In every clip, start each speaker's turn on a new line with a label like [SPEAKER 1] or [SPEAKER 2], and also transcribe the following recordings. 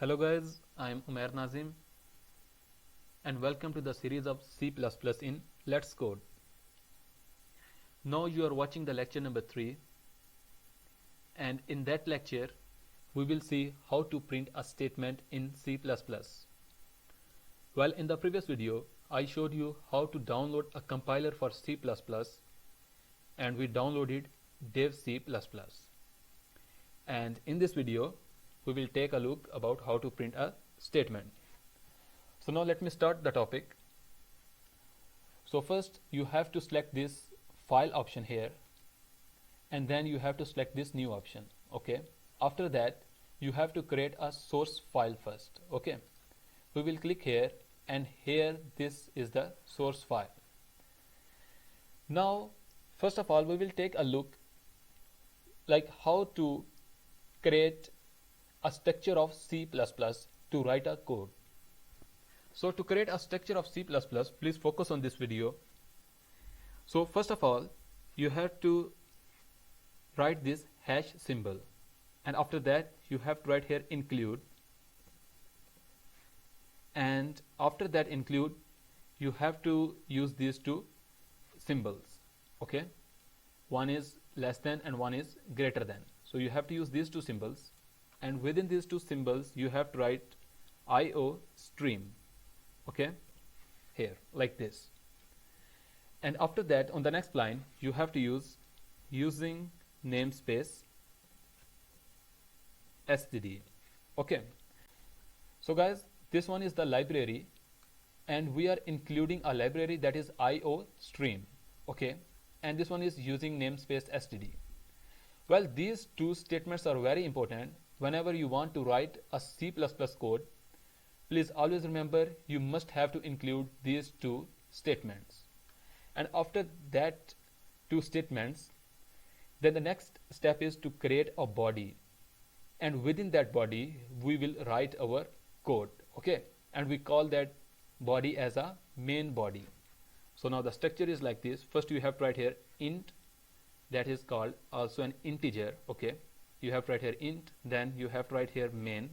[SPEAKER 1] Hello guys, I am Umair Nazim and welcome to the series of C++ in Let's Code. Now you are watching the lecture number 3, and in that lecture we will see how to print a statement in C++. Well, in the previous video I showed you how to download a compiler for C++ and we downloaded dev C++. And in this video we will take a look about how to print a statement. So now let me start the topic. So first you have to select this file option here, and then you have to select this new option. Okay, after that you have to create a source file first. Okay, we will click here, and here this is the source file. Now first of all we will take a look like how to create a structure of C++ to write a code. So to create a structure of C++, please focus on this video. So first of all you have to write this hash symbol, and after that you have to write here include, and after that include you have to use these two symbols. Okay, one is less than and one is greater than. So you have to use these two symbols, and within these two symbols you have to write IO stream. Okay, here like this. And after that on the next line you have to use using namespace std. Okay, so guys, this one is the library and we are including a library that is IO stream. Okay, and this one is using namespace std. Well, these two statements are very important whenever you want to write a C++ code. Please always remember you must have to include these two statements. And after that two statements, then the next step is to create a body, and within that body we will write our code. Okay, and we call that body as a main body. So now the structure is like this. First you have to write here int, that is called also an integer. Okay, you have to write here int, then you have to write here main,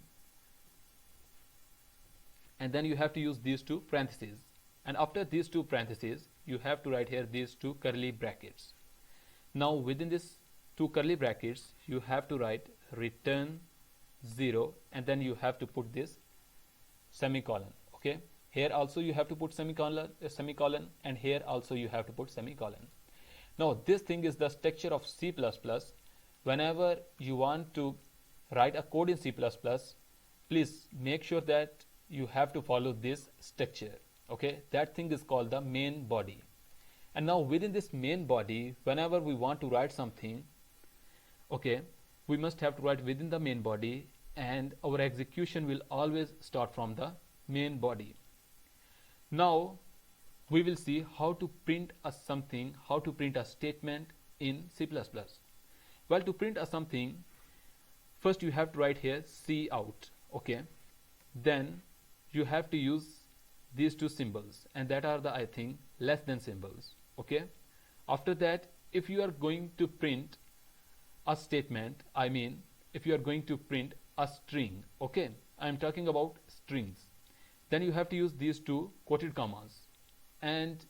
[SPEAKER 1] and then you have to use these two parentheses, and after these two parentheses you have to write here these two curly brackets. Now within this two curly brackets you have to write return 0, and then you have to put this semicolon. Okay, here also you have to put semicolon, and here also you have to put semicolon. Now this thing is the structure of C++. Whenever you want to write a code in C++, please make sure that you have to follow this structure. Okay, that thing is called the main body. And now within this main body, whenever we want to write something, okay, we must have to write within the main body, and our execution will always start from the main body. Now we will see how to print a something, how to print a statement in C++. Well, to print a something, first you have to write here cout. Okay, then you have to use these two symbols, and that are the, I think, less than symbols. Okay, after that if you are going to print a statement, I mean if you are going to print a string, okay, I am talking about strings, then you have to use these two quoted commas, and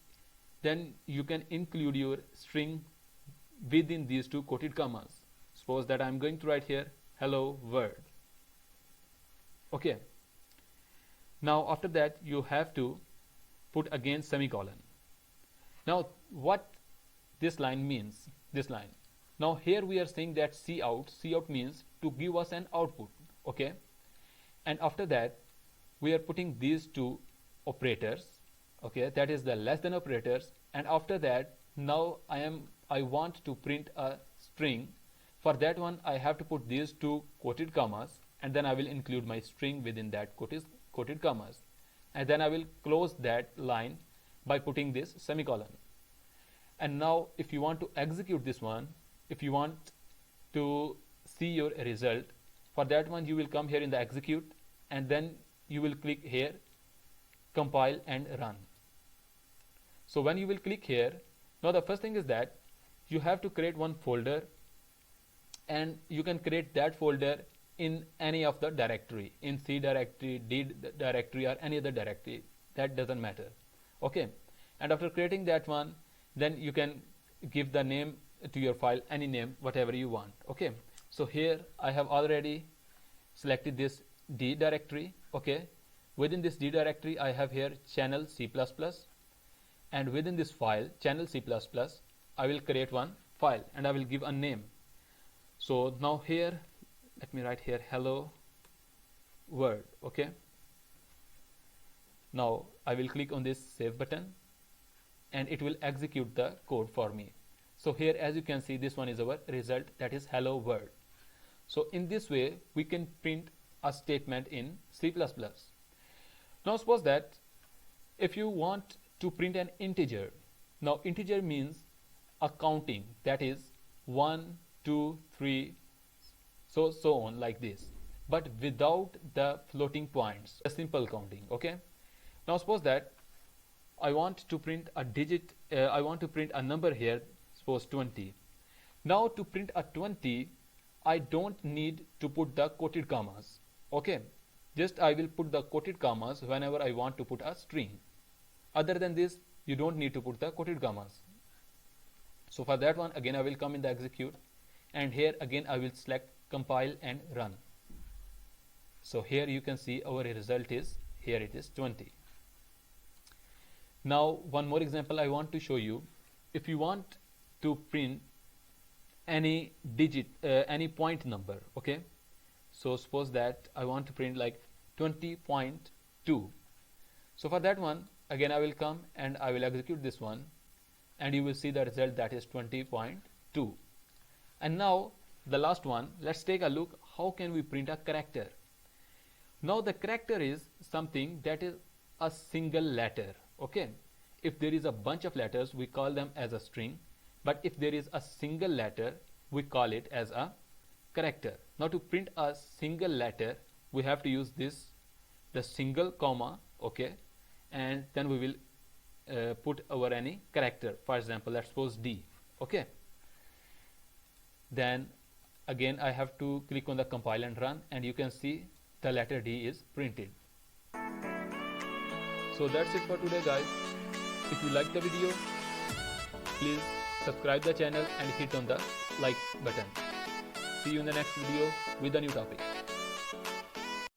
[SPEAKER 1] then you can include your string within these two quoted commas. Suppose that I am going to write here hello world. Okay, now after that you have to put again semicolon. Now what this line means, this line, now here we are saying that cout means to give us an output. Okay, and after that we are putting these two operators. Okay, that is the less than operators, and after that now I want to print a string. For that one I have to put these two quoted commas, and then I will include my string within that quoted commas, and then I will close that line by putting this semicolon. And now if you want to execute this one, if you want to see your result, for that one you will come here in the execute, and then you will click here compile and run. So when you will click here, now the first thing is that you have to create one folder, and you can create that folder in any of the directory, in C directory, D directory, or any other directory, that doesn't matter. Okay, and after creating that one, then you can give the name to your file, any name, whatever you want. Okay, so here I have already selected this D directory. Okay, within this D directory I have here channel C++, and within this file channel C++ I will create one file and I will give a name. So now here let me write here hello world. Okay, now I will click on this save button and it will execute the code for me. So here, as you can see, this one is our result, that is hello world. So in this way we can print a statement in C++. Now suppose that if you want to print an integer, now integer means a counting, that is 1, 2, 3, so on, like this, but without the floating points, a simple counting. Okay, now suppose that I want to print a digit, I want to print a number here, suppose 20. Now to print a 20, I don't need to put the quoted commas. Okay, just I will put the quoted commas whenever I want to put a string. Other than this, you don't need to put the quoted commas. So for that one, again I will come in the execute, and here again I will select compile and run. So here you can see our result is, here it is 20. Now one more example I want to show you. If you want to print any digit, any point number, okay, so suppose that I want to print like 20.2. so for that one, again I will come and I will execute this one, and you will see the result, that is 20.2. and now the last one, let's take a look how can we print a character. Now the character is something that is a single letter. Okay, if there is a bunch of letters we call them as a string, but if there is a single letter we call it as a character. Now to print a single letter we have to use this, the single comma. Okay, and then we will put our any character, for example let's suppose D. Okay, then again I have to click on the compile and run, and you can see the letter D is printed. So that's it for today guys. If you like the video, please subscribe the channel and hit on the like button. See you in the next video with a new topic.